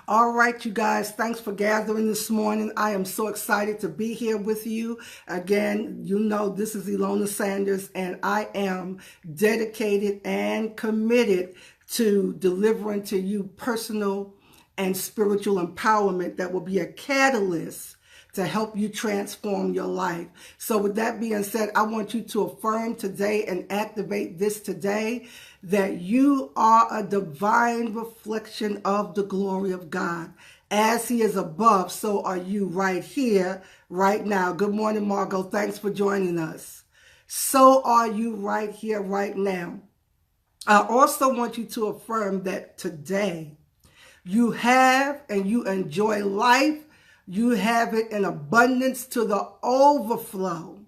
All right, you guys, thanks for gathering this morning. I am so excited to be here with you. Again, you know, this is Ilona Sanders, and I am dedicated and committed to delivering to you personal and spiritual empowerment that will be a catalyst to help you transform your life. So with that being said, I want you to affirm today and activate this today that you are a divine reflection of the glory of God. As he is above, so are you right here, right now. Good morning, Margot. Thanks for joining us. So are you right here, right now. I also want you to affirm that today you have and you enjoy life. You have it in abundance to the overflow,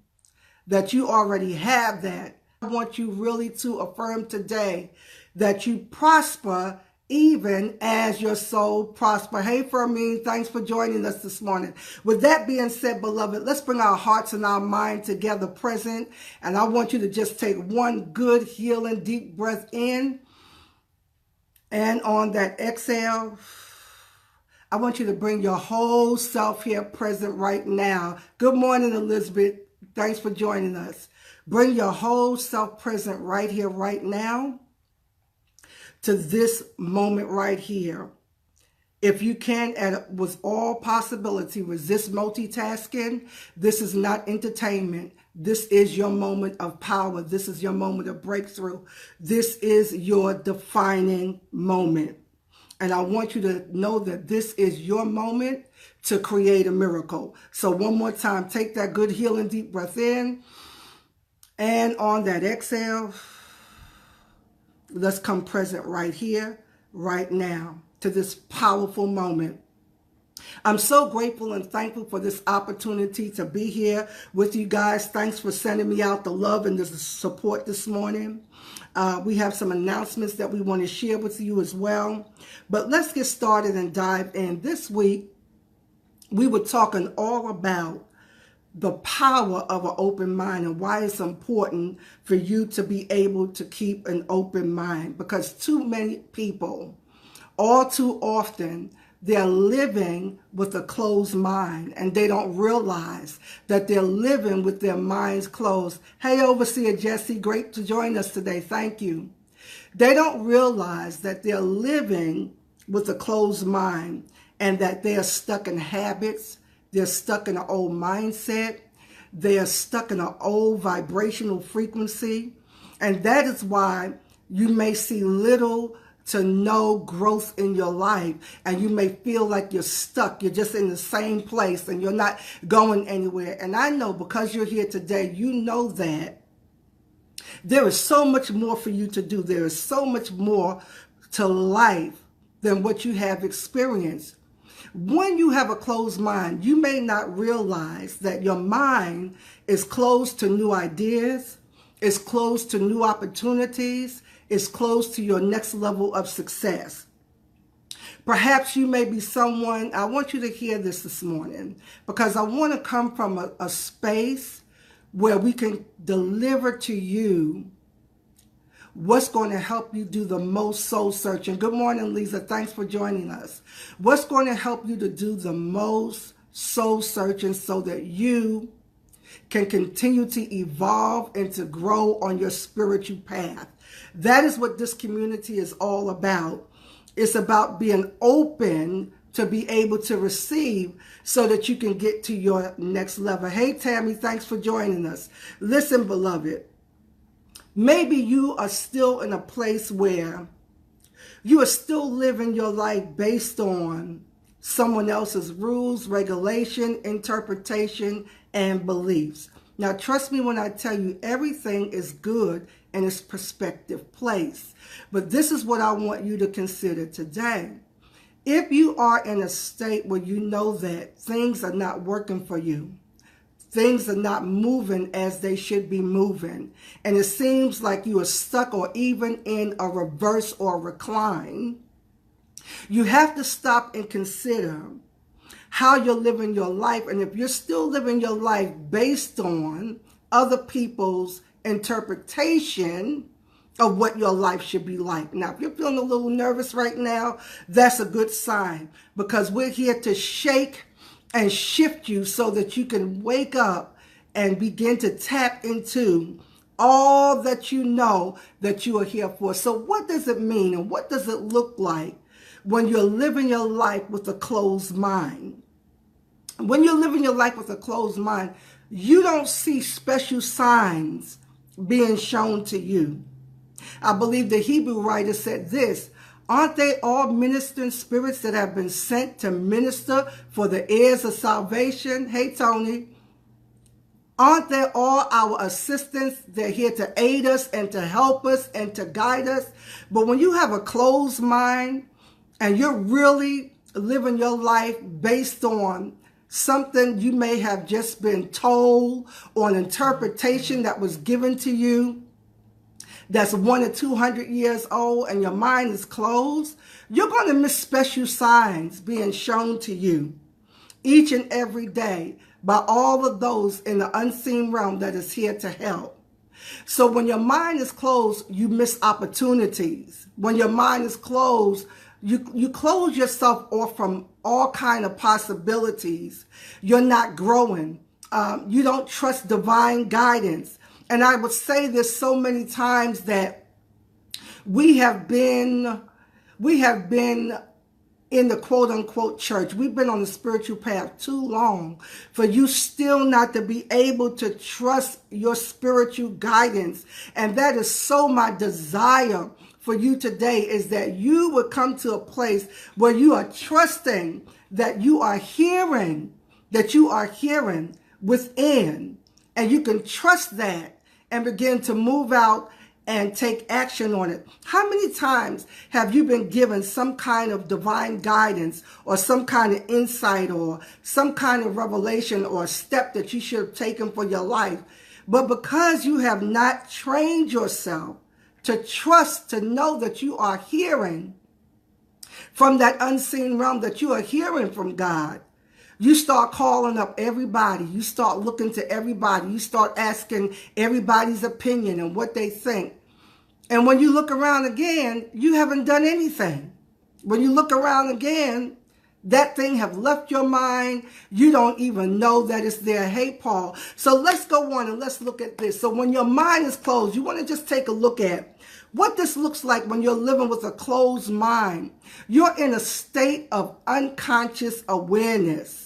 that you already have that. I want you really to affirm today that you prosper even as your soul prosper. Hey, Fermine, thanks for joining us this morning. With that being said, beloved, let's bring our hearts and our mind together present. And I want you to just take one good, healing, deep breath in. And on that exhale, I want you to bring your whole self here present right now. Good morning, Elizabeth. Thanks for joining us. Bring your whole self present right here, right now, to this moment right here. If you can, with all possibility, resist multitasking. This is not entertainment. This is your moment of power. This is your moment of breakthrough. This is your defining moment. And I want you to know that this is your moment to create a miracle. So one more time, take that good healing deep breath in. And on that exhale, let's come present right here, right now, to this powerful moment. I'm so grateful and thankful for this opportunity to be here with you guys. Thanks for sending me out the love and the support this morning. We have some announcements that we want to share with you as well. But let's get started and dive in. This week, we were talking all about the power of an open mind and why it's important for you to be able to keep an open mind. Because too many people, all too often, they're living with a closed mind, and they don't realize that they're living with their minds closed. Hey, Overseer Jesse, great to join us today. Thank you. They don't realize that they're living with a closed mind and that they are stuck in habits. They're stuck in an old mindset. They are stuck in an old vibrational frequency. And that is why you may see little to no growth in your life, and you may feel like you're stuck. You're just in the same place and you're not going anywhere. And I know, because you're here today, you know that there is so much more for you to do. There is so much more to life than what you have experienced. When you have a closed mind, you may not realize that your mind is closed to new ideas, is closed to new opportunities, is close to your next level of success. Perhaps you may be someone, I want you to hear this morning, because I want to come from a space where we can deliver to you what's going to help you do the most soul searching. Good morning, Lisa. Thanks for joining us. What's going to help you to do the most soul searching so that you can continue to evolve and to grow on your spiritual path. That is what this community is all about. It's about being open to be able to receive so that you can get to your next level. Hey, Tammy, thanks for joining us. Listen, beloved, maybe you are still in a place where you are still living your life based on someone else's rules, regulation, interpretation, and beliefs. Now, trust me when I tell you, everything is good in its perspective place. But this is what I want you to consider today. If you are in a state where you know that things are not working for you, things are not moving as they should be moving, and it seems like you are stuck or even in a reverse or recline, you have to stop and consider how you're living your life. And if you're still living your life based on other people's interpretation of what your life should be like. Now, if you're feeling a little nervous right now, that's a good sign, because we're here to shake and shift you so that you can wake up and begin to tap into all that you know that you are here for. So what does it mean, and what does it look like when you're living your life with a closed mind? When you're living your life with a closed mind, you don't see special signs being shown to you. I believe the Hebrew writer said this: aren't they all ministering spirits that have been sent to minister for the heirs of salvation? Hey, Tony. Aren't they all our assistants? They're here to aid us and to help us and to guide us. But when you have a closed mind and you're really living your life based on something you may have just been told, or an interpretation that was given to you that's 100 or 200 years old, and your mind is closed, you're going to miss special signs being shown to you each and every day by all of those in the unseen realm that is here to help. So when your mind is closed, you miss opportunities. When your mind is closed, you close yourself off from all kind of possibilities. You're not growing. You don't trust divine guidance. And I would say this so many times that we have been in the quote unquote church. We've been on the spiritual path too long for you still not to be able to trust your spiritual guidance. And that is so my desire for you today, is that you would come to a place where you are trusting that you are hearing within, and you can trust that and begin to move out and take action on it. How many times have you been given some kind of divine guidance or some kind of insight or some kind of revelation or step that you should have taken for your life, but because you have not trained yourself to trust, to know that you are hearing from that unseen realm, that you are hearing from God, you start calling up everybody. You start looking to everybody. You start asking everybody's opinion and what they think. And when you look around again, you haven't done anything. When you look around again, that thing have left your mind. You don't even know that it's there. Hey, Paul. So let's go on and let's look at this. So when your mind is closed, you want to just take a look at what this looks like when you're living with a closed mind. You're in a state of unconscious awareness.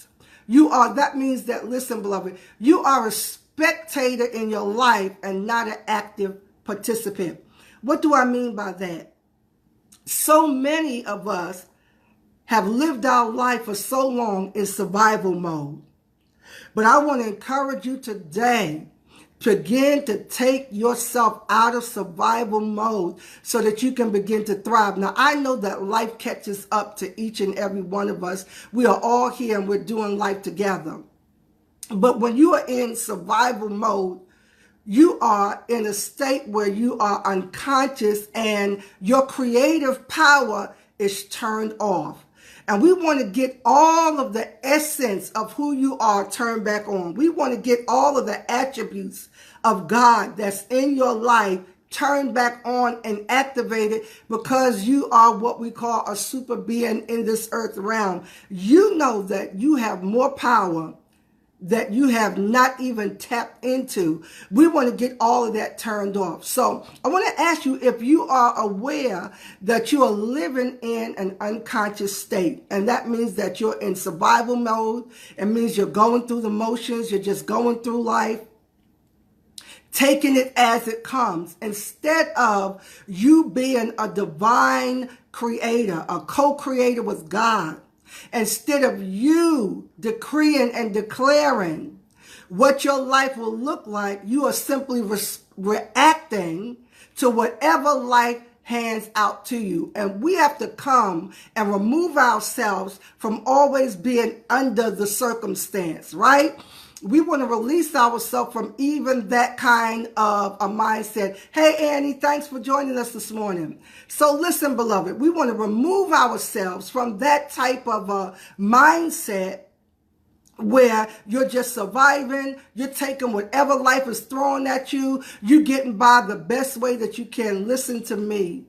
That means that, listen, beloved, you are a spectator in your life and not an active participant. What do I mean by that? So many of us have lived our life for so long in survival mode. But I want to encourage you today to begin to take yourself out of survival mode so that you can begin to thrive. Now, I know that life catches up to each and every one of us. We are all here and we're doing life together. But when you are in survival mode, you are in a state where you are unconscious and your creative power is turned off. And we want to get all of the essence of who you are turned back on. We want to get all of the attributes of God that's in your life turned back on and activated, because you are what we call a super being in this earth realm. You know that you have more power that you have not even tapped into. We want to get all of that turned off. So I want to ask you if you are aware that you are living in an unconscious state. And that means that you're in survival mode. It means you're going through the motions. You're just going through life, taking it as it comes, instead of you being a divine creator, a co-creator with God. Instead of you decreeing and declaring what your life will look like, you are simply reacting to whatever life hands out to you. And we have to come and remove ourselves from always being under the circumstance, right? We want to release ourselves from even that kind of a mindset. Hey, Annie, thanks for joining us this morning. So listen, beloved, we want to remove ourselves from that type of a mindset where you're just surviving, you're taking whatever life is throwing at you, you're getting by the best way that you can. Listen to me.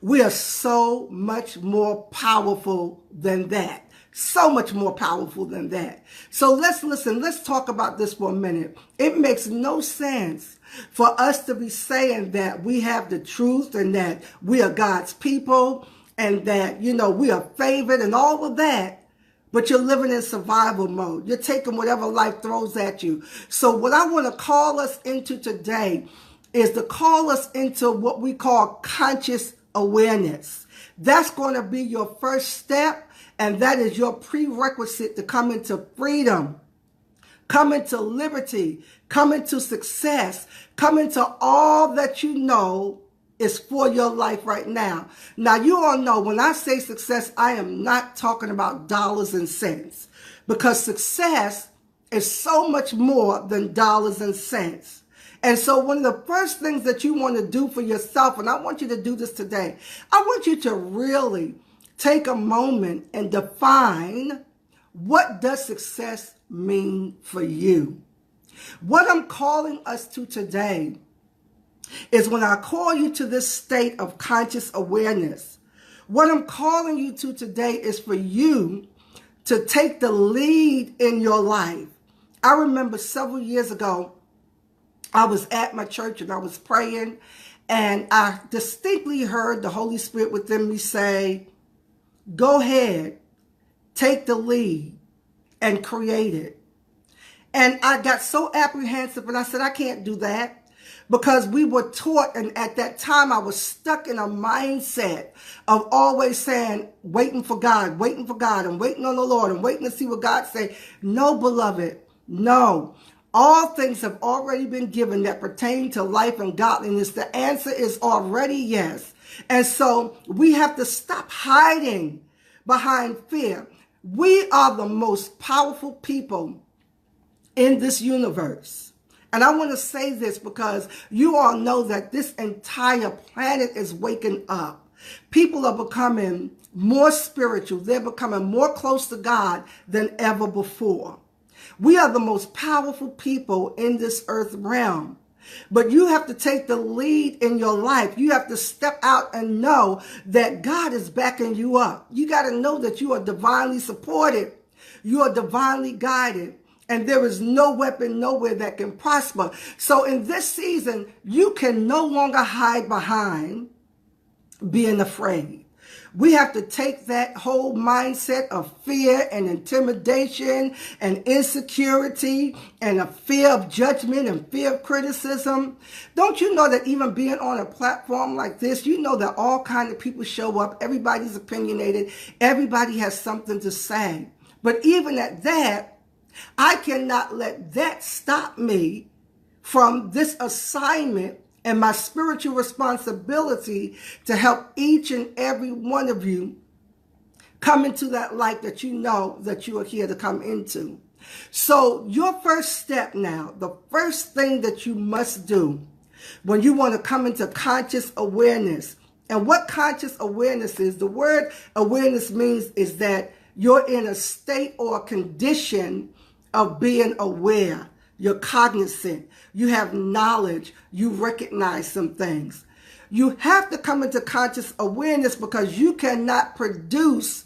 We are so much more powerful than that. So much more powerful than that. So let's listen. Let's talk about this for a minute. It makes no sense for us to be saying that we have the truth and that we are God's people and that, we are favored and all of that, but you're living in survival mode. You're taking whatever life throws at you. So what I want to call us into today is to call us into what we call conscious awareness. That's going to be your first step, and that is your prerequisite to come into freedom, come into liberty, come into success, come into all that you know is for your life right now. Now, you all know when I say success, I am not talking about dollars and cents, because success is so much more than dollars and cents. And so one of the first things that you want to do for yourself, and I want you to do this today, I want you to really take a moment and define, what does success mean for you? What I'm calling us to today is, when I call you to this state of conscious awareness, what I'm calling you to today is for you to take the lead in your life. I remember several years ago, I was at my church and I was praying, and I distinctly heard the Holy Spirit within me say, go ahead, take the lead and create it. And I got so apprehensive, and I said, I can't do that, because we were taught, and at that time I was stuck in a mindset of always saying, waiting for God, and waiting on the Lord, and waiting to see what God say. No, beloved, no. All things have already been given that pertain to life and godliness. The answer is already yes. And so we have to stop hiding behind fear. We are the most powerful people in this universe. And I want to say this because you all know that this entire planet is waking up. People are becoming more spiritual. They're becoming more close to God than ever before. We are the most powerful people in this earth realm. But you have to take the lead in your life. You have to step out and know that God is backing you up. You got to know that you are divinely supported. You are divinely guided. And there is no weapon nowhere that can prosper. So in this season, you can no longer hide behind being afraid. We have to take that whole mindset of fear and intimidation and insecurity and a fear of judgment and fear of criticism. Don't you know that even being on a platform like this, you know that all kinds of people show up. Everybody's opinionated. Everybody has something to say. But even at that, I cannot let that stop me from this assignment and my spiritual responsibility to help each and every one of you come into that light that you know that you are here to come into. So your first step now, the first thing that you must do when you want to come into conscious awareness, and what conscious awareness is, the word awareness means is that you're in a state or a condition of being aware. You're cognizant. You have knowledge. You recognize some things. You have to come into conscious awareness because you cannot produce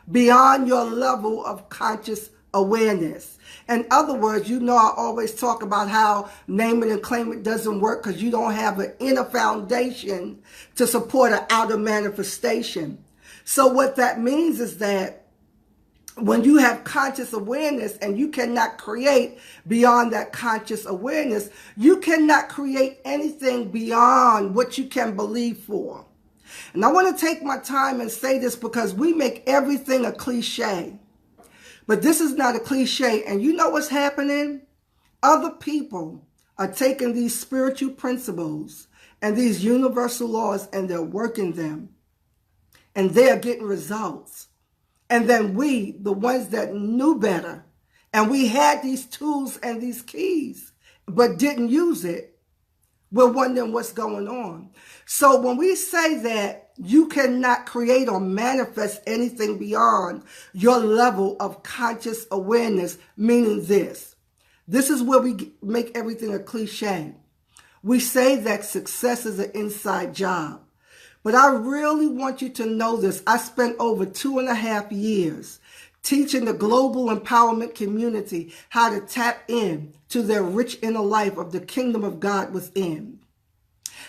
beyond your level of conscious awareness. In other words, you know, I always talk about how name it and claim it doesn't work because you don't have an inner foundation to support an outer manifestation. So what that means is that when you have conscious awareness and you cannot create beyond that conscious awareness, you cannot create anything beyond what you can believe for. And I want to take my time and say this because we make everything a cliche. But this is not a cliche. And you know what's happening? Other people are taking these spiritual principles and these universal laws and they're working them. And they're getting results. And then we, the ones that knew better, and we had these tools and these keys, but didn't use it, we're wondering what's going on. So when we say that you cannot create or manifest anything beyond your level of conscious awareness, meaning this. This is where we make everything a cliche. We say that success is an inside job. But I really want you to know this. I spent over 2.5 years teaching the global empowerment community how to tap in to their rich inner life of the kingdom of God within.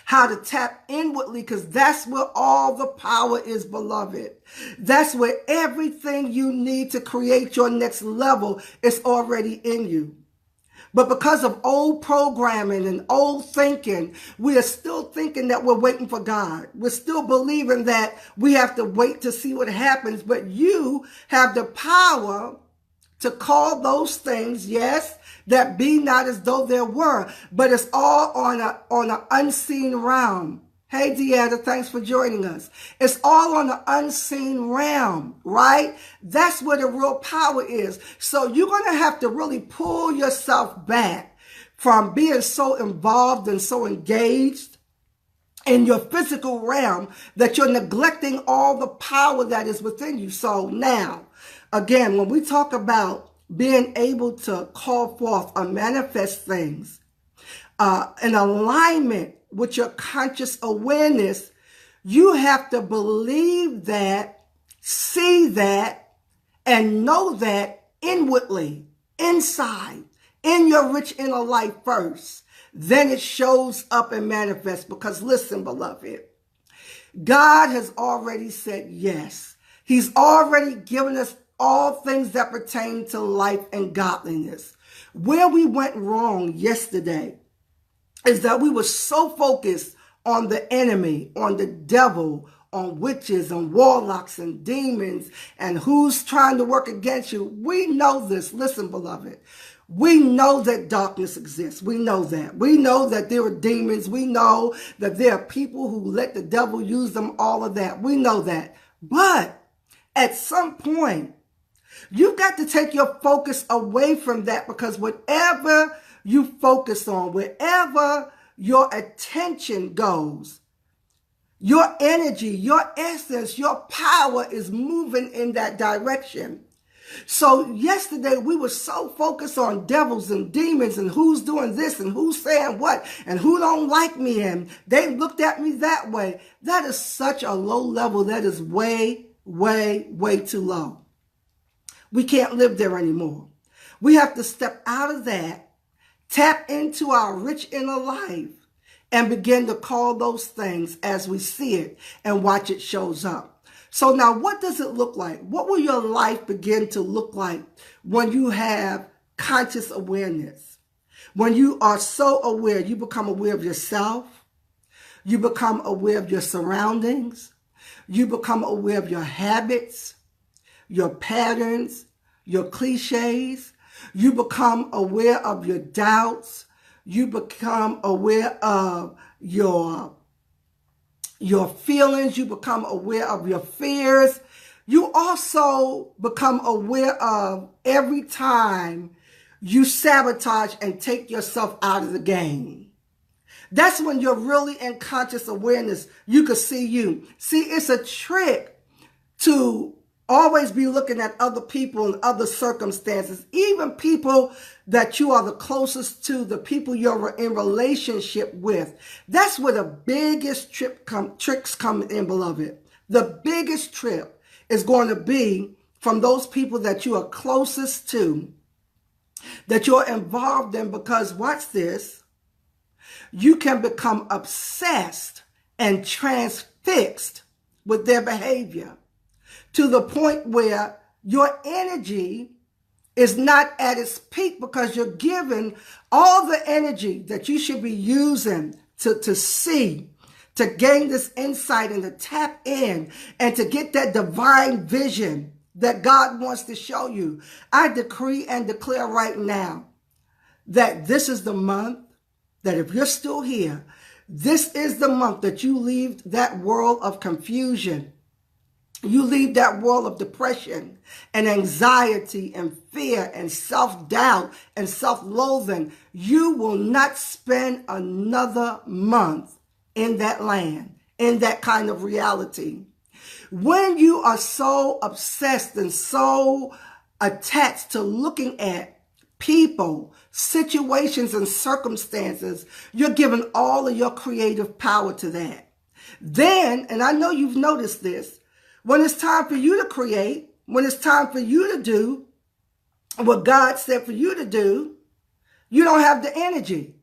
How to tap inwardly, because that's where all the power is, beloved. That's where everything you need to create your next level is already in you. But because of old programming and old thinking, we are still thinking that we're waiting for God. We're still believing that we have to wait to see what happens. But you have the power to call those things, yes, that be not as though there were. But it's all on an unseen realm. Hey, Deanna, thanks for joining us. It's all on the unseen realm, right? That's where the real power is. So you're going to have to really pull yourself back from being so involved and so engaged in your physical realm that you're neglecting all the power that is within you. So now, again, when we talk about being able to call forth or manifest things in alignment with your conscious awareness, you have to believe that, see that, and know that inwardly, inside, in your rich inner life first. Then it shows up and manifests. Because listen, beloved, God has already said yes. He's already given us all things that pertain to life and godliness. Where we went wrong yesterday is that we were so focused on the enemy, on the devil, on witches and warlocks and demons and who's trying to work against you. We know this. Listen, beloved. We know that darkness exists. We know that. We know that there are demons. We know that there are people who let the devil use them, all of that. We know that. But at some point, you've got to take your focus away from that, because whatever you focus on, wherever your attention goes, your energy, your essence, your power is moving in that direction. So yesterday we were so focused on devils and demons and who's doing this and who's saying what and who don't like me and they looked at me that way. That is such a low level. That is way, way, way too low. We can't live there anymore. We have to step out of that, tap into our rich inner life, and begin to call those things as we see it and watch it shows up. So now what does it look like? What will your life begin to look like when you have conscious awareness? When you are so aware, you become aware of yourself. You become aware of your surroundings. You become aware of your habits, your patterns, your cliches. You become aware of your doubts. You become aware of your feelings. You become aware of your fears. You also become aware of every time you sabotage and take yourself out of the game. That's when you're really in conscious awareness. You can see you. See, it's a trick to always be looking at other people and other circumstances, even people that you are the closest to, the people you're in relationship with. That's where the biggest tricks come in, beloved. The biggest trick is going to be from those people that you are closest to, that you're involved in, because watch this, you can become obsessed and transfixed with their behavior, to the point where your energy is not at its peak, because you're giving all the energy that you should be using to see, to gain this insight and to tap in and to get that divine vision that God wants to show you. I decree and declare right now that this is the month that if you're still here, this is the month that you leave that world of confusion. You leave that world of depression and anxiety and fear and self-doubt and self-loathing. You will not spend another month in that land in that kind of reality. When you are so obsessed and so attached to looking at people, situations, and circumstances, you're giving all of your creative power to that. Then, and I know you've noticed this, when it's time for you to create, when it's time for you to do what God said for you to do, you don't have the energy.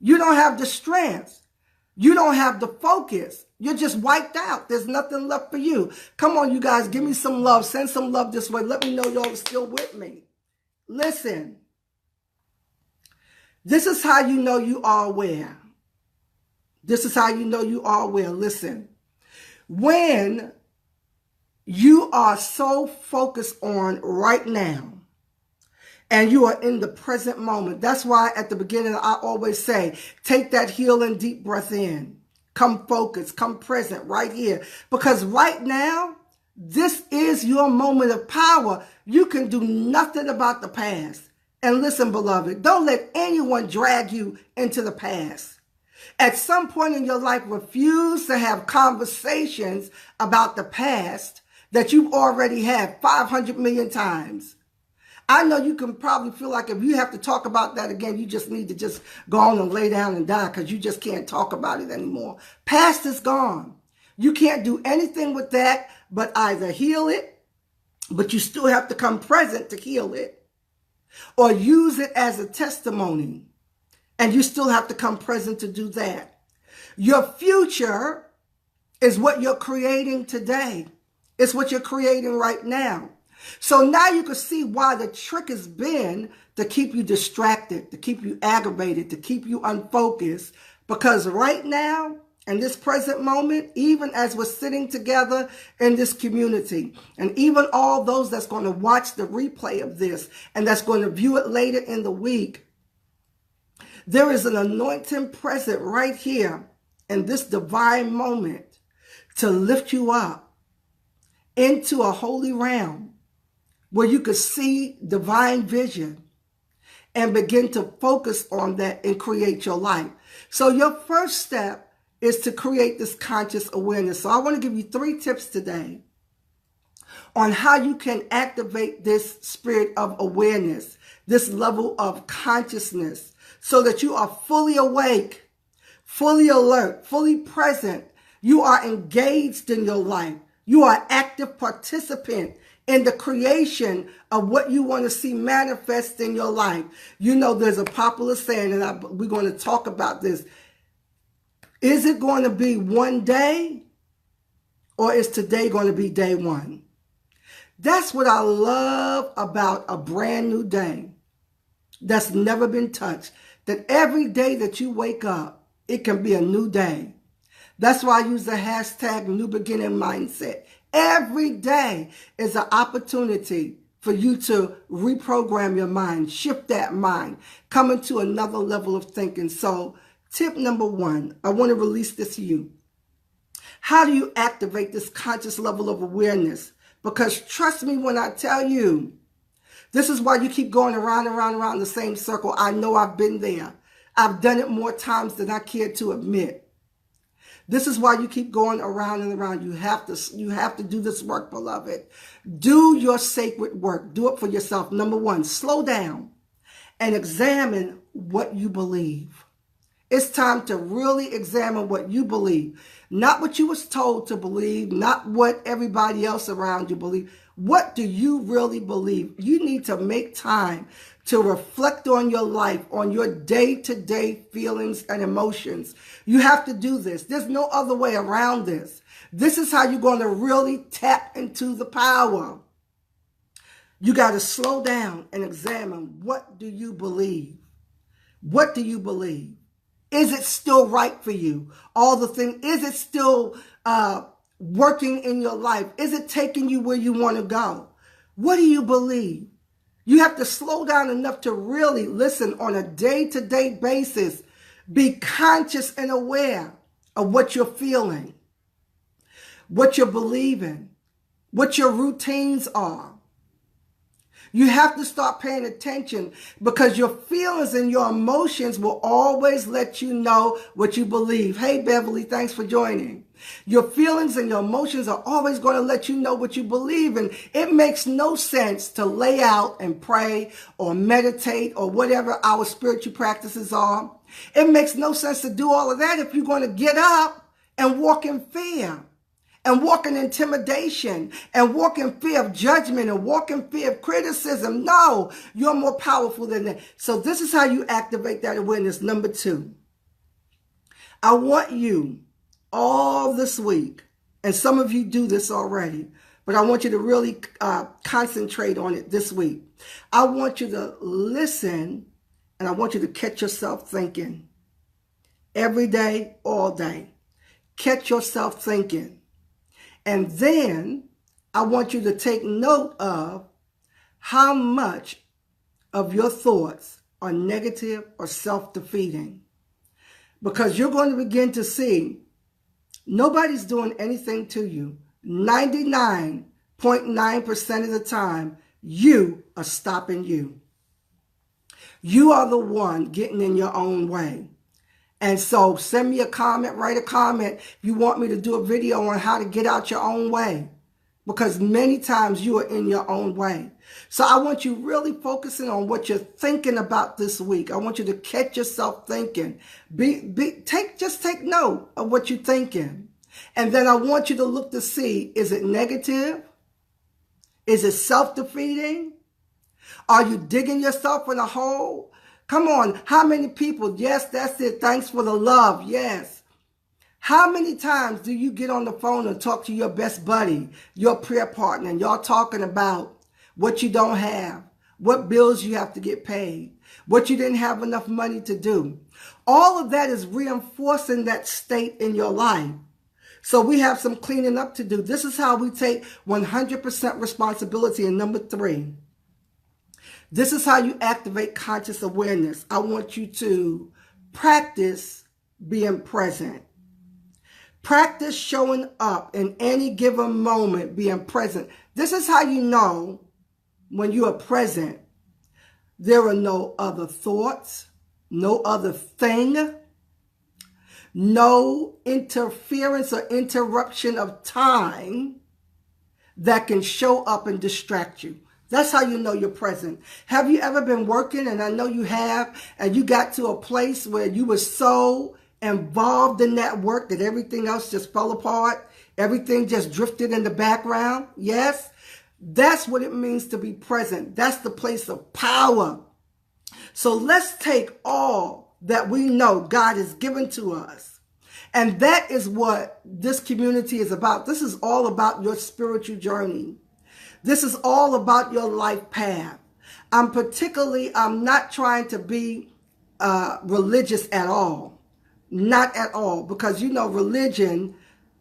You don't have the strength. You don't have the focus. You're just wiped out. There's nothing left for you. Come on, you guys, give me some love. Send some love this way. Let me know y'all are still with me. Listen, this is how you know you are aware. This is how you know you are aware. Listen, when you are so focused on right now, and you are in the present moment. That's why at the beginning, I always say, take that healing deep breath in. Come focused, come present right here. Because right now, this is your moment of power. You can do nothing about the past. And listen, beloved, don't let anyone drag you into the past. At some point in your life, refuse to have conversations about the past that you've already had 500 million times. I know you can probably feel like if you have to talk about that again, you just need to just go on and lay down and die because you just can't talk about it anymore. Past is gone. You can't do anything with that but either heal it, but you still have to come present to heal it, or use it as a testimony, and you still have to come present to do that. Your future is what you're creating today. It's what you're creating right now. So now you can see why the trick has been to keep you distracted, to keep you aggravated, to keep you unfocused. Because right now, in this present moment, even as we're sitting together in this community, and even all those that's going to watch the replay of this and that's going to view it later in the week, there is an anointing present right here in this divine moment to lift you up into a holy realm where you could see divine vision and begin to focus on that and create your life. So your first step is to create this conscious awareness. So I want to give you 3 tips today on how you can activate this spirit of awareness, this level of consciousness, so that you are fully awake, fully alert, fully present. You are engaged in your life. You are an active participant in the creation of what you want to see manifest in your life. You know, there's a popular saying, and we're going to talk about this. Is it going to be one day, or is today going to be day one? That's what I love about a brand new day that's never been touched. That every day that you wake up, it can be a new day. That's why I use the hashtag New Beginning Mindset. Every day is an opportunity for you to reprogram your mind, shift that mind, come into another level of thinking. So tip number 1, I want to release this to you. How do you activate this conscious level of awareness? Because trust me when I tell you, this is why you keep going around and around the same circle. I know I've been there. I've done it more times than I care to admit. This is why you keep going around and around. You have to do this work, beloved. Do your sacred work. Do it for yourself. Number 1, slow down and examine what you believe. It's time to really examine what you believe. Not what you was told to believe, not what everybody else around you believe. What do you really believe? You need to make time to reflect on your life, on your day-to-day feelings and emotions. You have to do this. There's no other way around this. This is how you're going to really tap into the power. You got to slow down and examine, what do you believe? What do you believe? Is it still right for you? All the things, is it still working in your life? Is it taking you where you want to go? What do you believe? You have to slow down enough to really listen on a day-to-day basis. Be conscious and aware of what you're feeling, what you're believing, what your routines are. You have to start paying attention, because your feelings and your emotions will always let you know what you believe. Hey, Beverly, thanks for joining. Your feelings and your emotions are always going to let you know what you believe. And it makes no sense to lay out and pray or meditate or whatever our spiritual practices are. It makes no sense to do all of that if you're going to get up and walk in fear, and walk in intimidation, and walk in fear of judgment, and walk in fear of criticism. No, you're more powerful than that. So this is how you activate that awareness. Number 2, I want you all this week, and some of you do this already, but I want you to really concentrate on it this week. I want you to listen, and I want you to catch yourself thinking every day, all day. Catch yourself thinking. And then I want you to take note of how much of your thoughts are negative or self-defeating. Because you're going to begin to see nobody's doing anything to you. 99.9% of the time, you are stopping you. You are the one getting in your own way. And so send me a comment, write a comment if you want me to do a video on how to get out your own way, because many times you are in your own way. So I want you really focusing on what you're thinking about this week. I want you to catch yourself thinking. Just take note of what you're thinking. And then I want you to look to see, is it negative? Is it self-defeating? Are you digging yourself in a hole? Come on, how many people? Yes, that's it. Thanks for the love. Yes. How many times do you get on the phone and talk to your best buddy, your prayer partner, and y'all talking about what you don't have, what bills you have to get paid, what you didn't have enough money to do? All of that is reinforcing that state in your life. So we have some cleaning up to do. This is how we take 100% responsibility. And number 3, this is how you activate conscious awareness. I want you to practice being present. Practice showing up in any given moment, being present. This is how you know when you are present. There are no other thoughts, no other thing, no interference or interruption of time that can show up and distract you. That's how you know you're present. Have you ever been working, and I know you have, and you got to a place where you were so involved in that work that everything else just fell apart? Everything just drifted in the background? Yes? That's what it means to be present. That's the place of power. So let's take all that we know God has given to us. And that is what this community is about. This is all about your spiritual journey. This is all about your life path. I'm not trying to be religious at all. Not at all. Because, religion,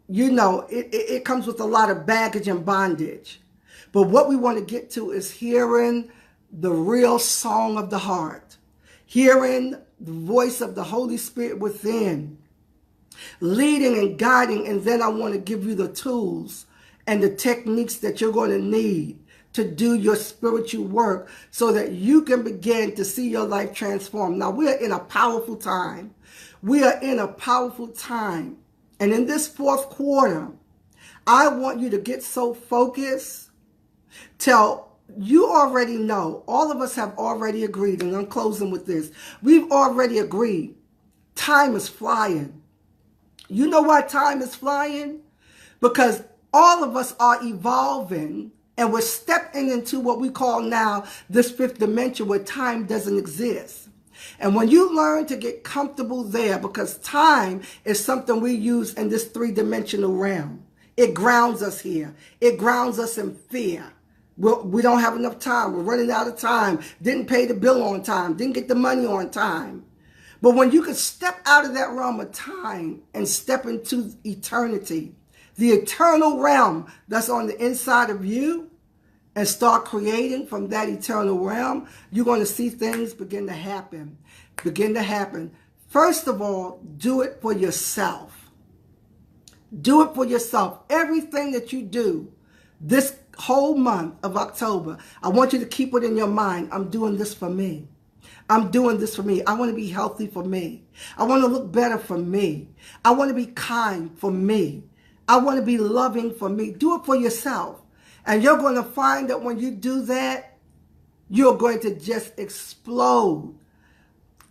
it comes with a lot of baggage and bondage. But what we want to get to is hearing the real song of the heart. Hearing the voice of the Holy Spirit within. Leading and guiding. And then I want to give you the tools and the techniques that you're going to need to do your spiritual work so that you can begin to see your life transform. Now, we are in a powerful time. We are in a powerful time. And in this 4th quarter, I want you to get so focused till you already know. All of us have already agreed, and I'm closing with this. We've already agreed. Time is flying. You know why time is flying? Because all of us are evolving, and we're stepping into what we call now this 5th dimension where time doesn't exist. And when you learn to get comfortable there, because time is something we use in this 3-dimensional realm, it grounds us here. It grounds us in fear. We don't have enough time. We're running out of time. Didn't pay the bill on time. Didn't get the money on time. But when you can step out of that realm of time and step into eternity, the eternal realm that's on the inside of you, and start creating from that eternal realm, you're going to see things begin to happen. Begin to happen. First of all, do it for yourself. Do it for yourself. Everything that you do this whole month of October, I want you to keep it in your mind. I'm doing this for me. I'm doing this for me. I want to be healthy for me. I want to look better for me. I want to be kind for me. I want to be loving for me. Do it for yourself. And you're going to find that when you do that, you're going to just explode.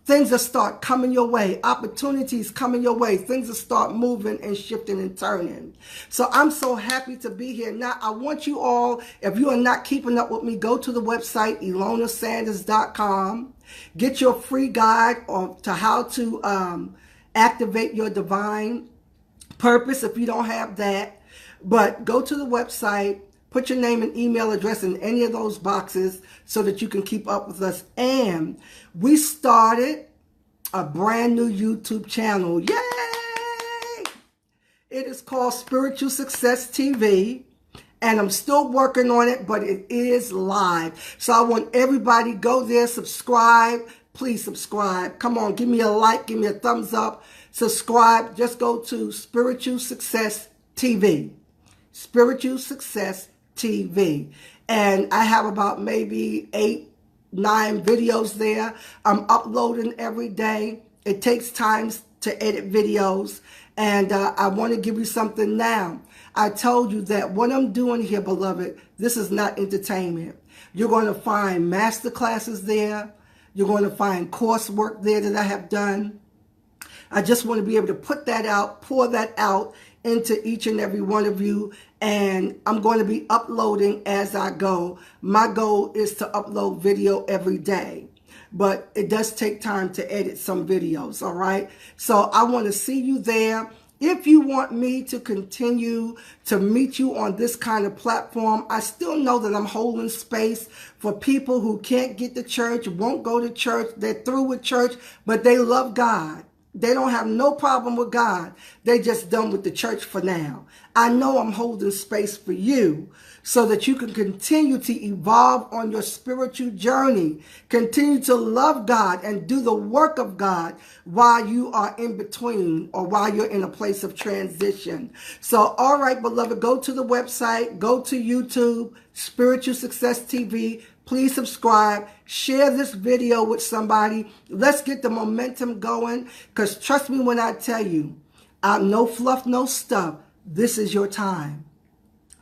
Things will start coming your way. Opportunities coming your way. Things will start moving and shifting and turning. So I'm so happy to be here. Now, I want you all, if you are not keeping up with me, go to the website, ElonaSanders.com. Get your free guide to how to activate your divine purpose if you don't have that. But go to the website. Put your name and email address in any of those boxes so that you can keep up with us. And we started a brand new YouTube channel. Yay! It is called Spiritual Success TV. And I'm still working on it, but it is live. So I want everybody to go there, subscribe. Please subscribe. Come on, give me a like, give me a thumbs up. Subscribe. Just go to Spiritual Success TV. Spiritual Success TV. And I have about maybe 8, 9 videos there. I'm uploading every day. It takes time to edit videos. And I want to give you something now. I told you that what I'm doing here, beloved, this is not entertainment. You're going to find master classes there. You're going to find coursework there that I have done. I just want to be able to put that out, pour that out into each and every one of you. And I'm going to be uploading as I go. My goal is to upload video every day. But it does take time to edit some videos, all right? So I want to see you there. If you want me to continue to meet you on this kind of platform, I still know that I'm holding space for people who can't get to church, won't go to church, they're through with church, but they love God. They don't have no problem with God. They just done with the church for now. I know I'm holding space for you so that you can continue to evolve on your spiritual journey. Continue to love God and do the work of God while you are in between or while you're in a place of transition. So, all right, beloved, go to the website, go to YouTube, Spiritual Success TV. Please subscribe, share this video with somebody. Let's get the momentum going, because trust me when I tell you, no fluff, no stuff. This is your time.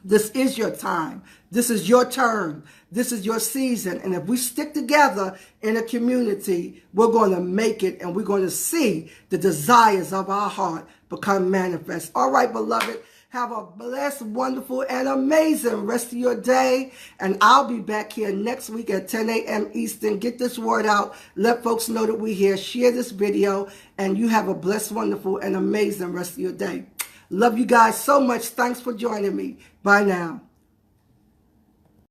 This is your time. This is your turn. This is your season. And if we stick together in a community, we're going to make it, and we're going to see the desires of our heart become manifest. All right, beloved. Have a blessed, wonderful, and amazing rest of your day. And I'll be back here next week at 10 a.m. Eastern. Get this word out. Let folks know that we're here. Share this video. And you have a blessed, wonderful, and amazing rest of your day. Love you guys so much. Thanks for joining me. Bye now.